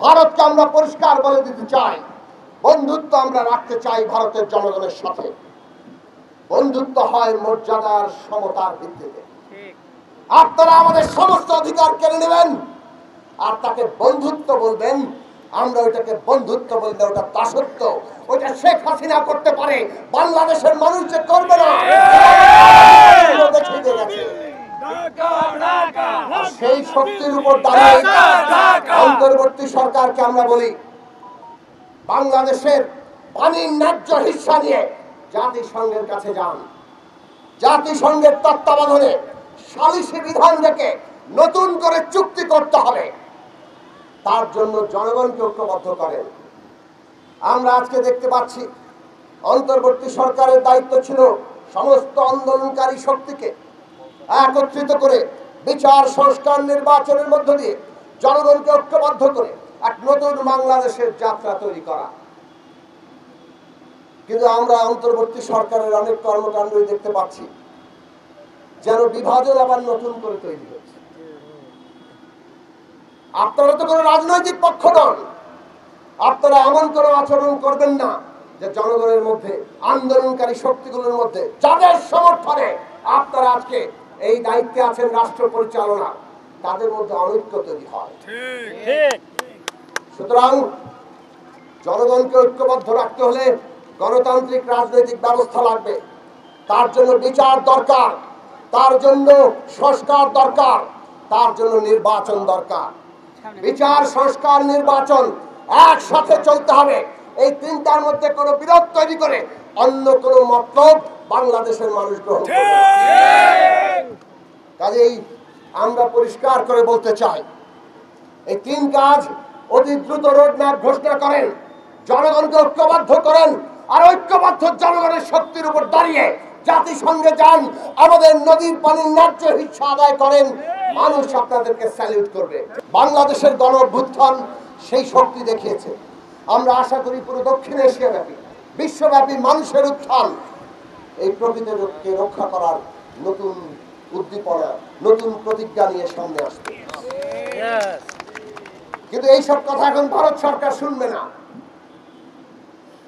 ভারতকে আমরা পরিষ্কার বলে দিতে চাই, বন্ধুত্ব আমরা রাখতে চাই ভারতের জনগণের সাথে। বন্ধুত্ব হয় মর্যাদার সমতার ভিত্তিতে। আপনারা আমাদের সমস্ত অধিকার কেড়ে নেবেন আর তাকে বন্ধুত্ব বলবেন, আমরা ওইটাকে বন্ধুত্ব বললে ওটা দাসত্ব। ওইটা শেখ হাসিনা করতে পারে, বাংলাদেশের মানুষ যে করবে না দেখিয়ে গেছে। সেই শক্তির উপর দাঁড়িয়ে অন্তর্বর্তী সরকারকে আমরা বলি, বাংলাদেশের পানির ন্যায্য হিস্সা নিয়ে জাতিসংঘের কাছে যান। জাতিসংঘের তত্ত্বাবধানে সালিসি বিধান থেকে নতুন করে চুক্তি করতে হবে। তার জন্য জনগণকে ঐক্যবদ্ধ করেন। আমরা আজকে দেখতে পাচ্ছি অন্তর্বর্তী সরকারের দায়িত্ব ছিল সমস্ত আন্দোলনকারী শক্তিকে একত্রিত করে বিচার, সংস্কার, নির্বাচনের মধ্য দিয়ে জনগণকে ঐক্যবদ্ধ করে এক নতুন বাংলাদেশের যাত্রা তৈরি করা। কিন্তু আমরা অন্তর্বর্তী সরকারের অনেক কর্মকাণ্ডই দেখতে পাচ্ছি যেন বিভাজন আবার নতুন করে তৈরি হচ্ছে। আপনারা তো কোনো রাজনৈতিক পক্ষ নন, আপনারা এমন কোনো আচরণ করবেন না যে জনগণের মধ্যে, আন্দোলনকারী শক্তিগুলোর মধ্যে, যাদের সমর্থনে আপনারা আজকে এই দায়িত্বে আছেন রাষ্ট্র পরিচালনা, তাদের মধ্যে অনৈক্য তৈরি হয়। সুতরাং জনগণকে ঐক্যবদ্ধ রাখতে হলে গণতান্ত্রিক রাজনৈতিক ব্যবস্থা লাগবে। তার জন্য বিচার দরকার, তার জন্য সংস্কার দরকার, তার জন্য নির্বাচন দরকার। বিচার, সংস্কার, নির্বাচন একসাথে চলতে হবে। এই তিনটার মধ্যে কোনো বিরোধ তৈরি করে অন্য কোনো মতলব বাংলাদেশের মানুষ গ্রহণ করবে। কাজেই আমরা পরিষ্কার করে বলতে চাই, এই তিন কাজ অতি দ্রুত রোডম্যাপ ঘোষণা করেন, জনগণকে ঐক্যবদ্ধ করেন, আর ঐক্যবদ্ধ জনগণের শক্তির উপর দাঁড়িয়ে জাতিসংঘে যান, আমাদের নদীর পানির ন্যায্য হিস্সা আদায় করেন। মানুষ আপনাদেরকে স্যালিউট করবে। বাংলাদেশের গণ অভ্যুত্থান সেই শক্তি দেখিয়েছে। আমরা আশা করি পুরো দক্ষিণ এশিয়া ব্যাপী, বিশ্বব্যাপী মানুষের উত্থান এই প্রকৃতিকে রক্ষা করার নতুন উদ্দীপনা, নতুন প্রতিজ্ঞা নিয়ে সামনে আসবে। কিন্তু এইসব কথা এখন ভারত সরকার শুনবে না।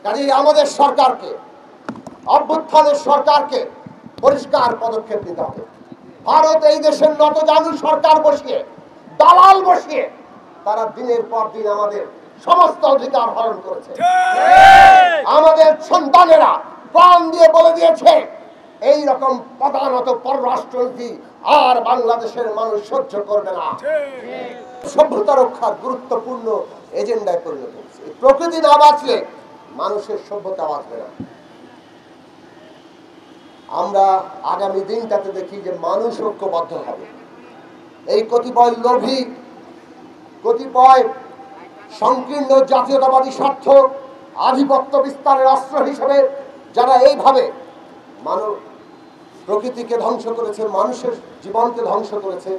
কাজেই আমাদের সরকারকে, অভ্যুত্থানের সরকারকে পরিষ্কার পদক্ষেপ নিতে হবে। ভারত এই দেশের নতজানু সরকার বসিয়ে, দালাল বসিয়ে তারা দিনের পর দিন আমাদের সমস্ত অধিকার হরণ করেছে। আমাদের সন্তানেরা প্রাণ দিয়ে বলে দিয়েছে এই রকম প্রধানত পররাষ্ট্রনীতি আর বাংলাদেশের মানুষ সহ্য করবে না। সভ্যতা রক্ষার গুরুত্বপূর্ণ এজেন্ডায় পরিণত হচ্ছে। প্রকৃতি না বাঁচলে মানুষের সভ্যতা বাঁচবে না। আমরা আগামী দিনটাতে দেখি যে মানুষ ঐক্যবদ্ধ হবে। এই কতিপয় লোভী, কতিপয় সংকীর্ণ জাতীয়তাবাদী স্বার্থ আধিপত্য বিস্তারের অস্ত্র হিসেবে যারা এইভাবে প্রকৃতিকে ধ্বংস করেছে, মানুষের জীবনকে ধ্বংস করেছে,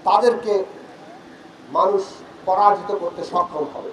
তাদেরকে মানুষ পরাজিত করতে সক্ষম হবে।